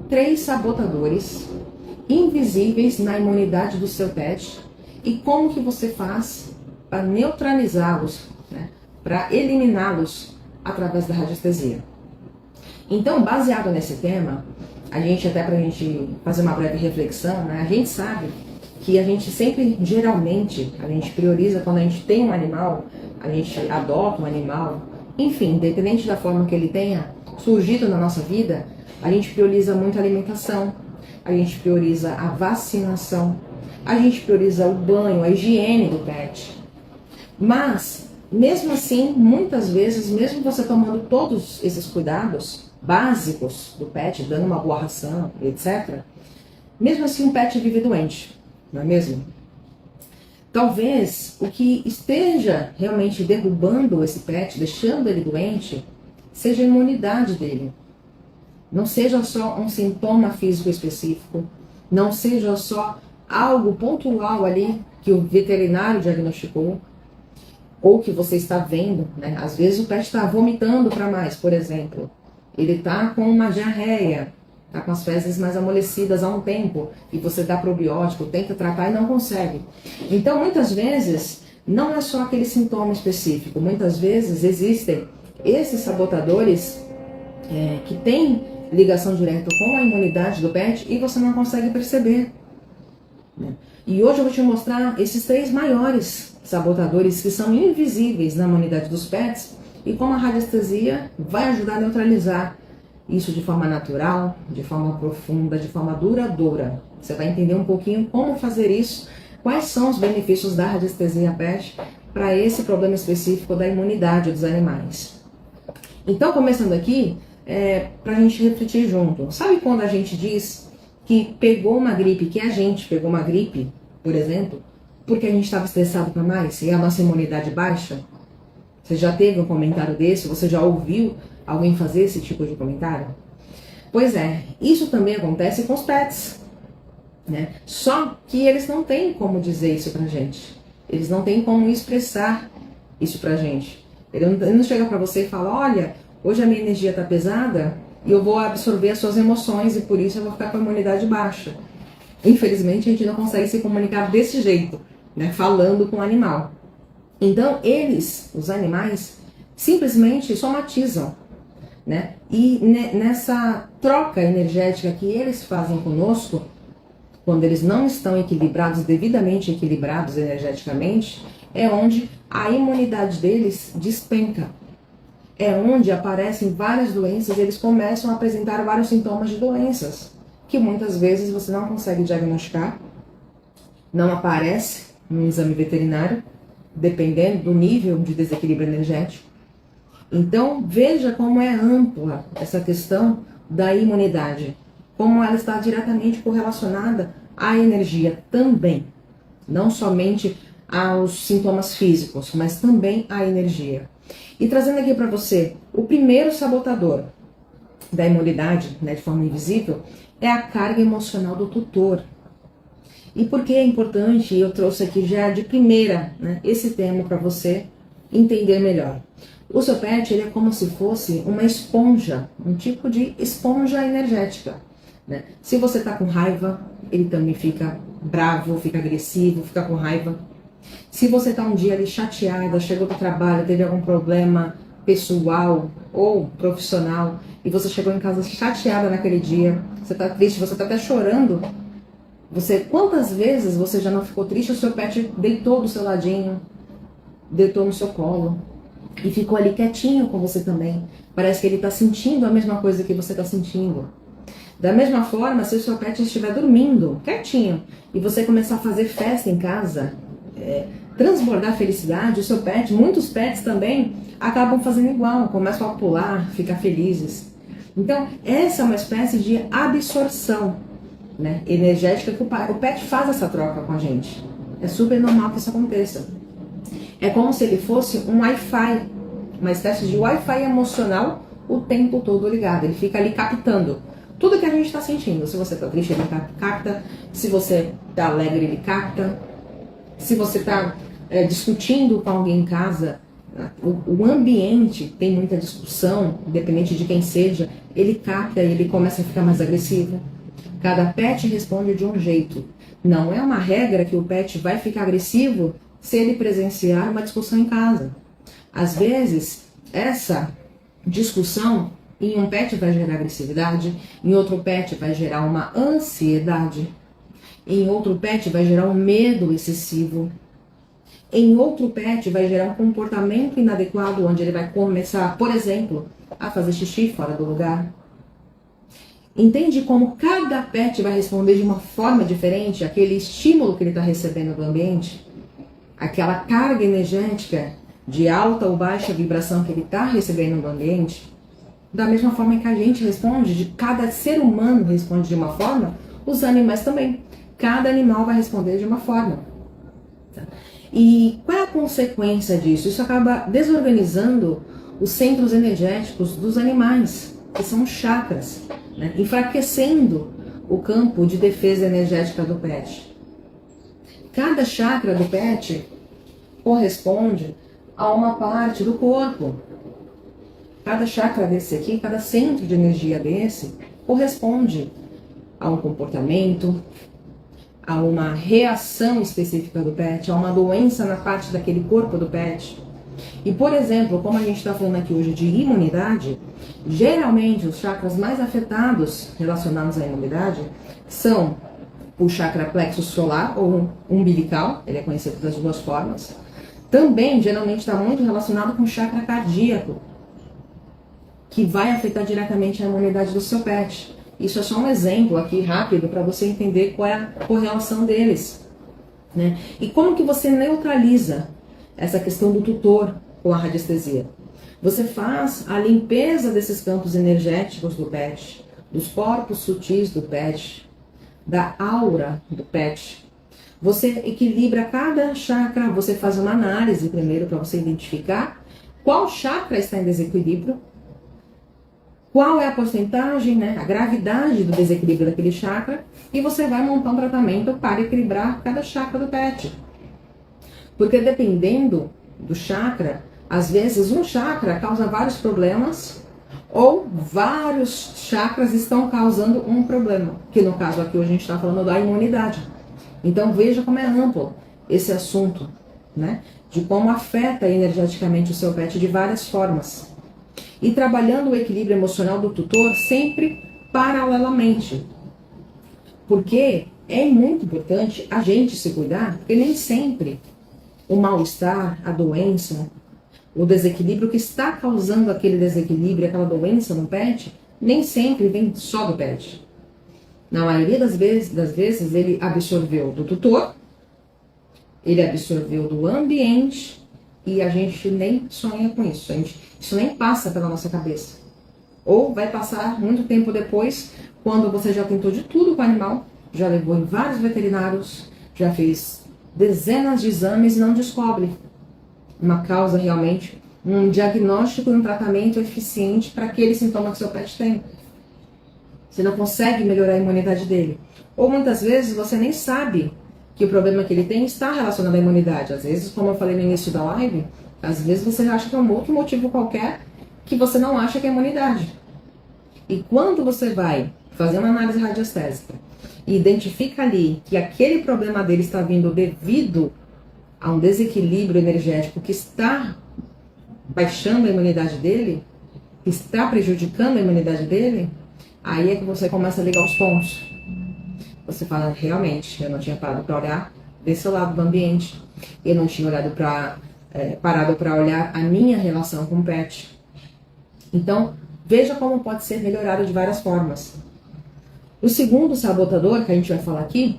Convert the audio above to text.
3 sabotadores invisíveis na imunidade do seu pet e como que você faz para neutralizá-los, né, para eliminá-los através da radiestesia. Então, baseado nesse tema, a gente, até para a gente fazer uma breve reflexão, né, a gente sabe que a gente sempre, geralmente, a gente prioriza quando a gente tem um animal, a gente adota um animal, enfim, independente da forma que ele tenha surgido na nossa vida, a gente prioriza muito a alimentação, a gente prioriza a vacinação, a gente prioriza o banho, a higiene do pet. Mas, mesmo assim, muitas vezes, mesmo você tomando todos esses cuidados básicos do pet, dando uma boa ração, etc., mesmo assim o pet vive doente, não é mesmo? Talvez o que esteja realmente derrubando esse pet, deixando ele doente, seja a imunidade dele. Não seja só um sintoma físico específico, não seja só algo pontual ali que o veterinário diagnosticou, ou que você está vendo, né? Às vezes o pet está vomitando para mais, por exemplo. Ele está com uma diarreia, está com as fezes mais amolecidas há um tempo, e você dá probiótico, tenta tratar e não consegue. Então, muitas vezes, não é só aquele sintoma específico. Muitas vezes existem esses sabotadores que têm ligação direta com a imunidade do pet e você não consegue perceber. E hoje eu vou te mostrar esses 3 maiores sabotadores que são invisíveis na imunidade dos pets e como a radiestesia vai ajudar a neutralizar isso de forma natural, de forma profunda, de forma duradoura. Você vai entender um pouquinho como fazer isso, quais são os benefícios da radiestesia pet para esse problema específico da imunidade dos animais. Então, começando aqui, para a gente refletir junto. Sabe quando a gente diz que pegou uma gripe, que a gente pegou uma gripe, por exemplo, porque a gente estava estressado para mais e a nossa imunidade baixa? Você já teve um comentário desse? Você já ouviu alguém fazer esse tipo de comentário? Pois é, isso também acontece com os pets, né? Só que eles não têm como dizer isso pra gente. Eles não têm como expressar isso pra gente. Ele não chega pra você e fala, olha, hoje a minha energia tá pesada e eu vou absorver as suas emoções e por isso eu vou ficar com a imunidade baixa. Infelizmente a gente não consegue se comunicar desse jeito, né? Falando com o animal. Então eles, os animais, simplesmente somatizam, né? E nessa troca energética que eles fazem conosco, quando eles não estão equilibrados, devidamente equilibrados energeticamente, é onde a imunidade deles despenca. É onde aparecem várias doenças e eles começam a apresentar vários sintomas de doenças, que muitas vezes você não consegue diagnosticar, não aparece no exame veterinário, dependendo do nível de desequilíbrio energético. Então, veja como é ampla essa questão da imunidade, como ela está diretamente correlacionada à energia também, não somente aos sintomas físicos, mas também à energia. E trazendo aqui para você, o primeiro sabotador da imunidade, né, de forma invisível, é a carga emocional do tutor. E por que é importante, eu trouxe aqui já de primeira, né, esse tema para você entender melhor. O seu pet, ele é como se fosse uma esponja, um tipo de esponja energética, né? Se você está com raiva, ele também fica bravo, fica agressivo, fica com raiva. Se você está um dia ali chateada, chegou do trabalho, teve algum problema pessoal ou profissional, e você chegou em casa chateada naquele dia, você está triste, você está até chorando, quantas vezes você já não ficou triste, o seu pet deitou do seu ladinho, deitou no seu colo, e ficou ali quietinho com você também. Parece que ele está sentindo a mesma coisa que você está sentindo. Da mesma forma, se o seu pet estiver dormindo, quietinho, e você começar a fazer festa em casa, transbordar felicidade, o seu pet, muitos pets também, acabam fazendo igual, começam a pular, ficar felizes. Então, essa é uma espécie de absorção, né, energética que o pet faz essa troca com a gente. É super normal que isso aconteça. É como se ele fosse um Wi-Fi, uma espécie de Wi-Fi emocional o tempo todo ligado. Ele fica ali captando tudo que a gente está sentindo. Se você está triste, ele capta. Se você está alegre, ele capta. Se você está discutindo com alguém em casa, o ambiente tem muita discussão, independente de quem seja, ele capta e ele começa a ficar mais agressivo. Cada pet responde de um jeito. Não é uma regra que o pet vai ficar agressivo se ele presenciar uma discussão em casa. Às vezes, essa discussão em um pet vai gerar agressividade, em outro pet vai gerar uma ansiedade, em outro pet vai gerar um medo excessivo, em outro pet vai gerar um comportamento inadequado, onde ele vai começar, por exemplo, a fazer xixi fora do lugar. Entende como cada pet vai responder de uma forma diferente àquele estímulo que ele está recebendo do ambiente? Aquela carga energética de alta ou baixa vibração que ele está recebendo do ambiente? Da mesma forma que a gente responde, cada ser humano responde de uma forma, os animais também. Cada animal vai responder de uma forma. E qual é a consequência disso? Isso acaba desorganizando os centros energéticos dos animais, que são chakras, né? Enfraquecendo o campo de defesa energética do pet. Cada chakra do pet corresponde a uma parte do corpo. Cada chakra desse aqui, cada centro de energia desse, corresponde a um comportamento, a uma reação específica do pet, a uma doença na parte daquele corpo do pet. E, por exemplo, como a gente está falando aqui hoje de imunidade, geralmente os chakras mais afetados relacionados à imunidade são o chakra plexo solar ou umbilical, ele é conhecido das duas formas. Também, geralmente, está muito relacionado com o chakra cardíaco, que vai afetar diretamente a imunidade do seu pet. Isso é só um exemplo aqui rápido para você entender qual é a correlação deles, né? E como que você neutraliza essa questão do tutor com a radiestesia? Você faz a limpeza desses campos energéticos do pet, dos corpos sutis do pet, da aura do pet. Você equilibra cada chakra, você faz uma análise primeiro para você identificar qual chakra está em desequilíbrio, qual é a porcentagem, né, a gravidade do desequilíbrio daquele chakra, e você vai montar um tratamento para equilibrar cada chakra do pet. Porque dependendo do chakra, às vezes um chakra causa vários problemas, ou vários chakras estão causando um problema, que no caso aqui hoje a gente está falando da imunidade. Então veja como é amplo esse assunto, né, de como afeta energeticamente o seu pet de várias formas. E trabalhando o equilíbrio emocional do tutor sempre paralelamente. Porque é muito importante a gente se cuidar, porque nem sempre o mal-estar, a doença, o desequilíbrio que está causando aquele desequilíbrio, aquela doença no pet, nem sempre vem só do pet. Na maioria das vezes ele absorveu do tutor, ele absorveu do ambiente, e a gente nem sonha com isso. Isso nem passa pela nossa cabeça. Ou vai passar muito tempo depois, quando você já tentou de tudo com o animal, já levou em vários veterinários, já fez dezenas de exames e não descobre uma causa realmente, um diagnóstico e um tratamento eficiente para aquele sintoma que seu pet tem. Você não consegue melhorar a imunidade dele. Ou muitas vezes você nem sabe que o problema que ele tem está relacionado à imunidade. Às vezes, como eu falei no início da live, às vezes você acha que é um outro motivo qualquer que você não acha que é imunidade. E quando você vai fazer uma análise radiestésica e identifica ali que aquele problema dele está vindo devido a um desequilíbrio energético que está baixando a imunidade dele, que está prejudicando a imunidade dele, aí é que você começa a ligar os pontos. Você fala, realmente, eu não tinha parado para olhar desse lado do ambiente. Eu não tinha parado para olhar a minha relação com o pet. Então, veja como pode ser melhorado de várias formas. O segundo sabotador que a gente vai falar aqui